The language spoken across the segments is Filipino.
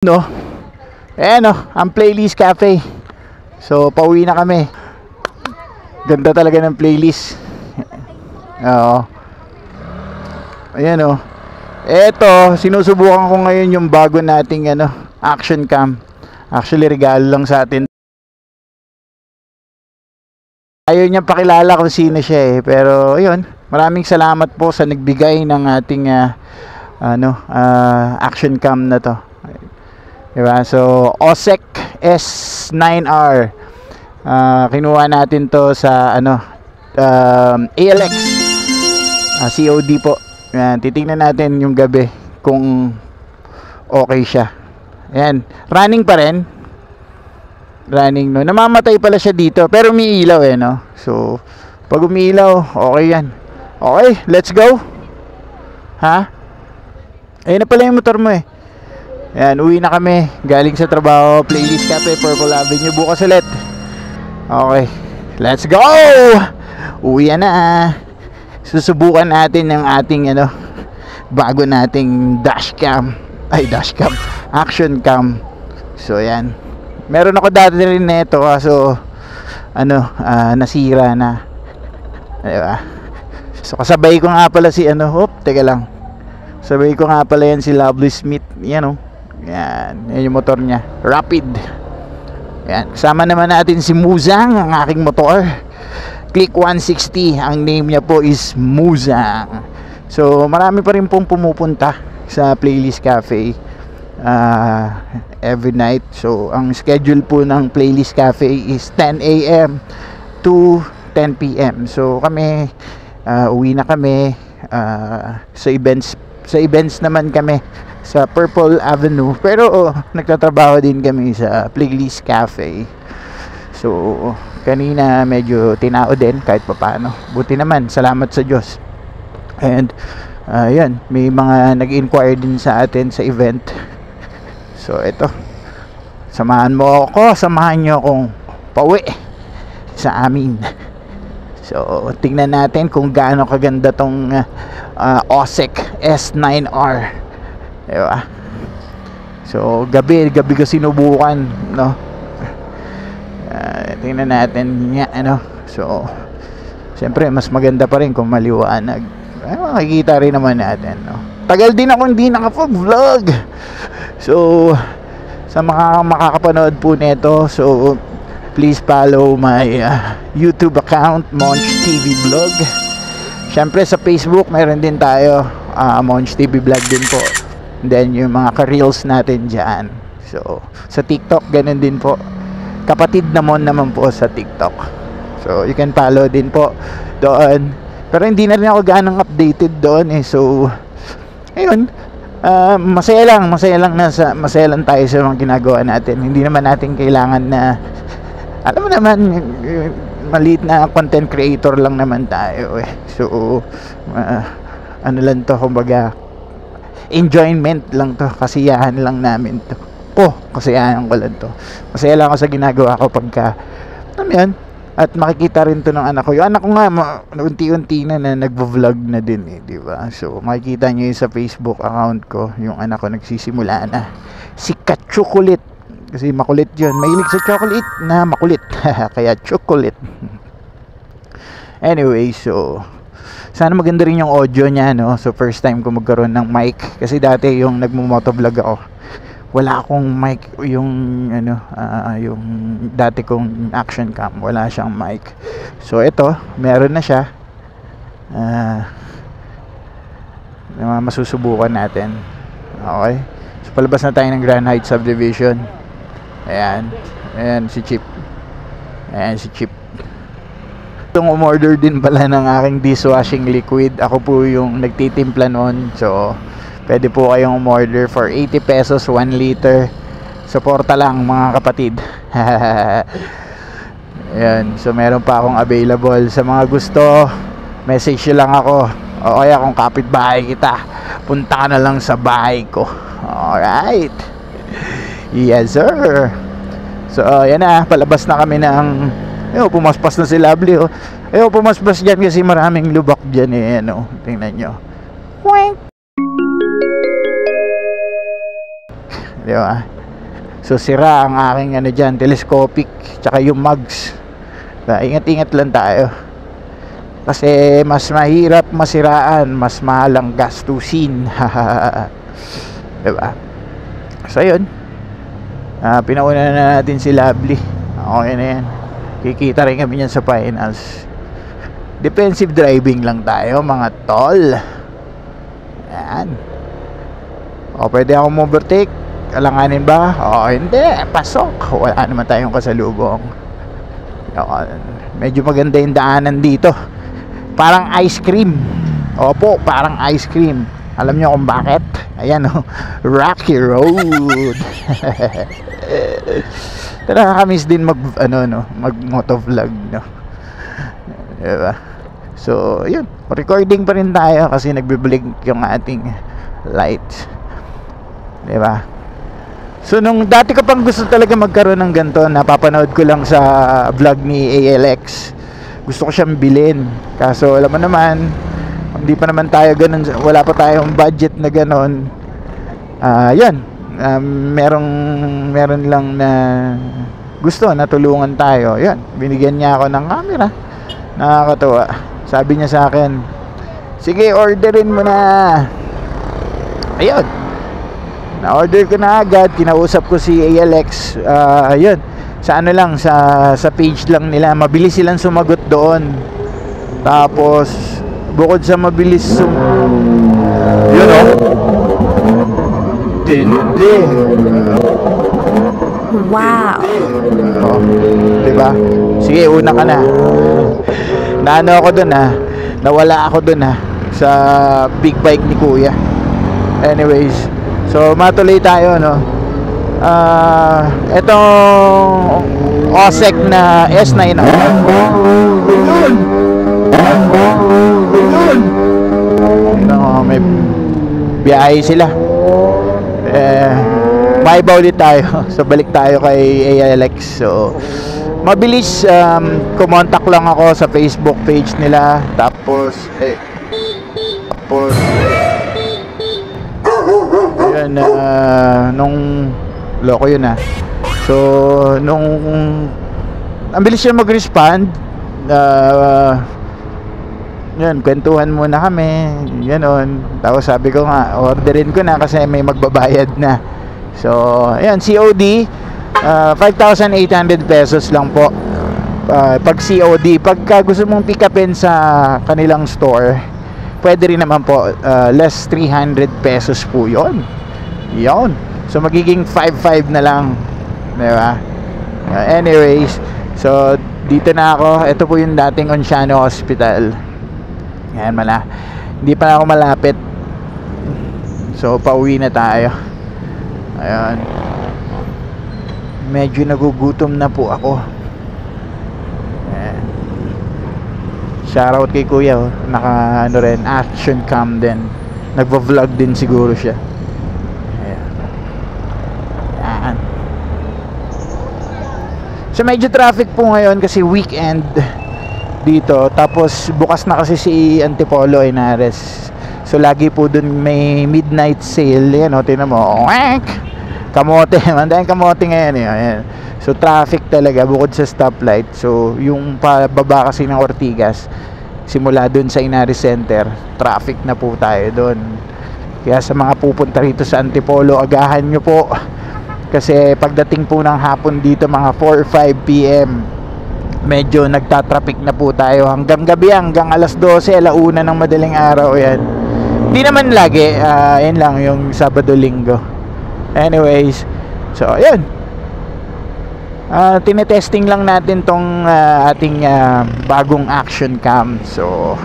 No? Ayan o, ang Playlist Cafe. So, pauwi na kami. Ganda talaga ng playlist. Oo. Ayan o. Eto, sinusubukan ko ngayon yung bago nating action cam. Actually, regalo lang sa atin. Ayaw niya pakilala kung sino siya eh. Pero, ayun, maraming salamat po sa nagbigay ng ating action cam na to. Diba? So, OSEC S9R. Kinuha natin to sa ALX. COD po. Yan, titingnan natin yung gabi kung okay siya. Ayan, running pa rin. Running, no. Namamatay pala siya dito, pero umiilaw eh, no. So, pag umiilaw, okay yan. Okay, let's go. Ha? Ayun na pala yung motor mo eh. Ayan, uwi na kami. Galing sa trabaho. Playlist Cafe, Purple Avenue. Bukas ulit. Okay, let's go! Uwi na. Susubukan natin yung ating bago nating dashcam. Ay, dashcam. Action cam. So, ayan. Meron ako dati rin nito. So, nasira na. Diba? So, kasabay ko nga pala si teka lang. Sabay ko nga pala yan si Lovely Smith. Yan Yan yung motor niya, Rapid. Yan, kasama naman natin si Muzang, ang aking motor. Click 160, ang name niya po is Muzang. So marami pa rin pong pumupunta sa Playlist Cafe every night. So ang schedule po ng Playlist Cafe is 10 AM to 10 PM. So kami uwi na kami sa events naman kami sa Purple Avenue, pero nagtatrabaho din kami sa Playlist Cafe. So kanina medyo tinao din kahit papaano. Buti naman, salamat sa Diyos. And yan, may mga nag-inquire din sa atin sa event. So ito, samahan mo ako, samahan nyo akong pauwi sa amin. So tingnan natin kung gaano kaganda tong OSEC S9R. Diba? So gabi ko sinubukan, no. Tingnan natin nga, So siyempre mas maganda pa rin kung maliwanag. Makikita rin naman natin, no. Tagal din ako hindi nakapag-vlog. So sa mga makakapanood po nito, so please follow my YouTube account, Monch TV Vlog. Siyempre sa Facebook meron din tayo, Monch TV Vlog din po. Then yung mga ka-reels natin dyan. So sa TikTok ganun din po. Kapatid naman po sa TikTok. So you can follow din po doon. Pero hindi na rin ako ganang updated doon eh. So ayun, masaya lang tayo sa mga ginagawa natin. Hindi naman natin kailangan na, alam mo naman, maliit na content creator lang naman tayo eh. So lang to, kumbaga enjoyment lang to, kasiyahan lang namin to. Kasiyahan ko lang to. Masaya lang ako sa ginagawa ko pagka yan. At makikita rin to ng anak ko. Yung anak ko nga unti-unti na nagvo-vlog na din eh, di ba? So makikita niyo yun sa Facebook account ko. Yung anak ko nagsisimula na. Si Ka-Chocolate. Kasi makulit yun. Mahilig sa chocolate na makulit. Kaya chocolate. Anyway, so sana maganda rin yung audio niya, no? So first time ko magkaroon ng mic. Kasi dati yung nagmo-motovlog ako, wala akong mic. Yung yung dati kong action cam, wala siyang mic. So ito, meron na siya. Masusubukan natin. Okay, so palabas na tayo ng Grand Heights Subdivision. Ayan si Chip. Itong umorder din pala ng aking dishwashing liquid. Ako po yung nagtitimpla noon. So pwede po kayong umorder for 80 pesos 1 liter. Suporta lang mga kapatid. Ayan, so meron pa akong available. Sa mga gusto, message lang ako. O kaya kung kapitbahay kita, punta ka na lang sa bahay ko. Alright. Yes sir. So yan na, palabas na kami ng pumaspas na si Lovely. Pumaspas dyan kasi maraming lubak dyan eh. Tingnan nyo. Di ba? So sira ang aking ano dyan, telescopic, tsaka yung mugs. Ingat-ingat lang tayo. Kasi mas mahirap masiraan, mas mahal ang gastusin. Diba? So yun, pinauna na natin si Lovely. Okay na yan. Kikita rin kami yan sa finals. Defensive driving lang tayo mga tol. Yan. O pwede akong overtake. Alanganin ba? O hindi, pasok. Wala naman tayong kasalubong. Medyo maganda yung daanan dito. Parang ice cream. Opo, parang ice cream. Alam nyo kung bakit? Ayan o, Rocky Road. Nakakamiss din mag motovlog, no? Diba? So, yun, recording pa rin tayo kasi nagbiblink yung ating light. Diba? So, nung dati ko pang gusto talaga magkaroon ng ganito, napapanood ko lang sa vlog ni ALX. Gusto ko siyang bilhin. Kaso, alam mo naman, hindi pa naman tayo ganun, wala pa tayong budget na ganun. Yan. Meron lang na gusto na tulungan tayo. Yan, binigyan niya ako ng camera. Nakakatuwa. Sabi niya sa akin, sige, orderin mo na. Ayun, na-order ko na agad. Kinausap ko si ALX. Ayun, sa ano lang, sa page lang nila. Mabilis silang sumagot doon. Tapos bukod sa mabilis yun o, tindi. Wow. Diba? Sige, una ka na. Naano ako dun ha, nawala ako dun ha, sa big bike ni kuya. Anyways, so matuloy tayo, no. Etong OSEC na S9 no? May biyahe sila. Maiba ulit tayo. So balik tayo kay ALX. So mabilis, kumontak lang ako sa Facebook page nila. Tapos yun, nung loko yun ha. So nung ang bilis siya mag-respond, yun, kwentuhan muna kami, gano'n. Tapos sabi ko nga, orderin ko na kasi may magbabayad na. So ayan, COD, 5,800 pesos lang po. Pag COD, pagka gusto mong pick upin sa kanilang store, pwede rin naman po, less 300 pesos po yun. Yun, so magiging 5,500 na lang, diba? Anyways, so dito na ako. Ito po yung dating Onciano Hospital. Yan, hindi pa ako malapit. So pauwi na tayo. Ayan, medyo nagugutom na po ako. Ayan. Shoutout kay kuya, oh. Naka ano rin, action cam din. Nagvo-vlog din siguro siya. Ayan. Ayan. So medyo traffic po ngayon kasi weekend dito. Tapos bukas na kasi si Antipolo Henares. So lagi po dun may midnight sale. Yan o, tinan mo, kamote, mandayan kamote ngayon eh. Ayan. So traffic talaga bukod sa stoplight. So yung pababa kasi ng Ortigas, simula dun sa Henares Center, traffic na po tayo dun. Kaya sa mga pupunta rito sa Antipolo, agahan nyo po. Kasi pagdating po ng hapon dito mga 4 or 5 PM, medyo nagtatraffic na po tayo hanggang gabi, hanggang alas 12, alauna ng madaling araw. Yan, hindi naman lagi, yan lang yung Sabado Linggo. Anyways, so ayun, tinetesting lang natin tong ating bagong action cam. So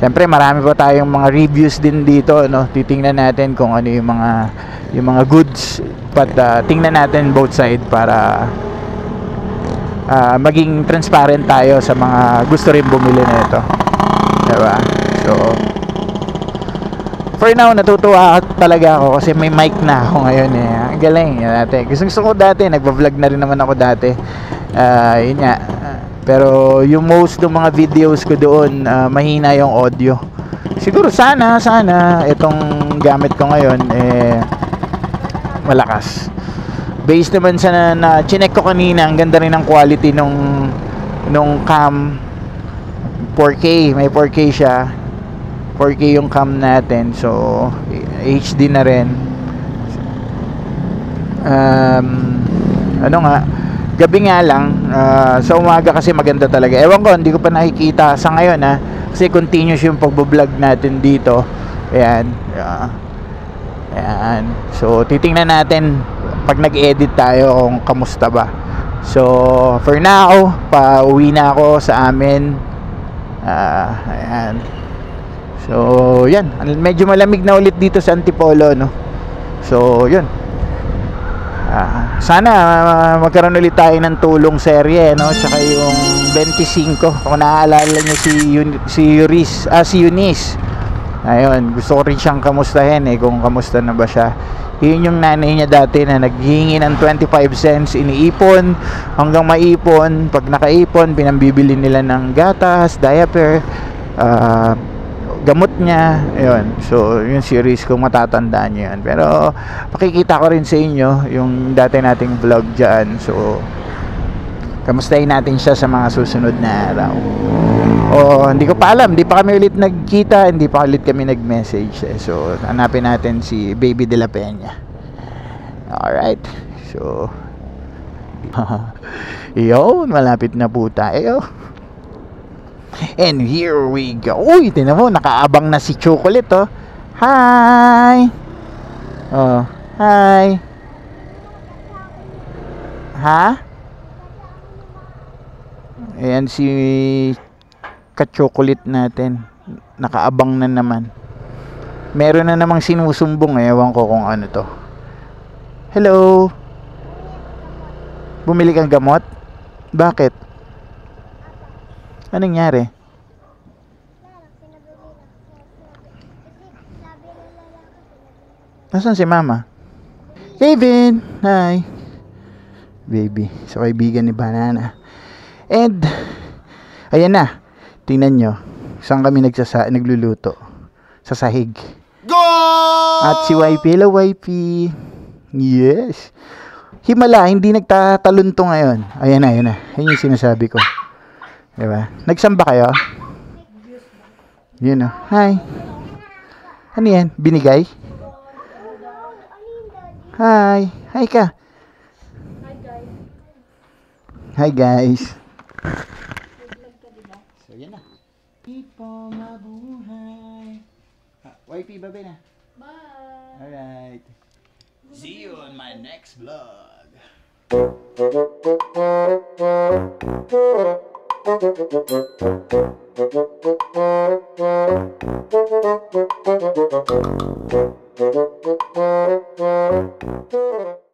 syempre marami pa tayong mga reviews din dito, no? Titingnan natin kung ano yung mga goods, but tingnan natin both side para maging transparent tayo sa mga gusto rin bumili nito, diba? So for now, natutuwa talaga ako kasi may mic na ako ngayon eh. Ang galing dati. Gusto ko dati, nagva-vlog na rin naman ako dati. Yun nga. Pero yung most ng mga videos ko doon, mahina yung audio. Siguro sana itong gamit ko ngayon malakas. Based naman sa na chinek ko kanina, ang ganda rin ng quality nung cam. 4K, may 4K siya. 4K yung cam natin, so HD na rin. Ano nga, gabi nga lang, sa umaga kasi maganda talaga. Ewan ko, hindi ko pa nakikita sa ngayon kasi continuous yung pagbo-vlog natin dito. Ayan. Ayan. So titingnan natin pag nag-edit tayo kung kamusta ba. So for now, pauwi na ako sa amin. Ayan. So yan, medyo malamig na ulit dito sa Antipolo, no. So yun. Sana magkaroon ulit tayo ng tulong serye, no? Tsaka yung 25, kung naaalala niyo si Eunice. Ayun, gusto ko rin siyang kamustahin kung kamusta na ba siya. Yun yung nanay niya dati na naghihingi ng 25 cents, iniipon hanggang maipon. Pag nakaipon, pinambibili nila ng gatas, diaper, gamot niya. Ayun, so yung series kung matatandaan niyo yan. Pero pakikita ko rin sa inyo yung dati nating vlog dyan. So kamustahin natin siya sa mga susunod na araw. Hindi ko pa alam, hindi pa kami ulit nagkita, hindi pa ulit kami nag-message. So hanapin natin si Baby de la Peña. Alright, so yun, malapit na po tayo. And here we go. Uy, tinan mo, nakaabang na si Chocolate, oh. Hi. Oh, hi. Ha? Ayan si ka-chocolate natin. Nakaabang na naman. Meron na namang sinusumbong, ewan ko kung ano to. Hello. Bumili kang gamot? Bakit? Anong nangyari? Nasaan si Mama? Kevin! Hi! Baby. So, kaibigan ni Banana. And, ayan na. Tingnan nyo. Saan kami nagluluto? Sa sahig. Go! At si Wifey. Hello, Wifey. Yes. Himala, hindi nagtatalon to ngayon. Ayan na, ayan na. Ayan yung sinasabi ko. Diba? Nagsamba kayo? Yun o. Hi. Ano yan? Binigay? Hi. Hi ka. Hi guys. So yan na. People mabuhay. Wifey, babay na. Bye. Alright. See you on my next vlog. Thank you.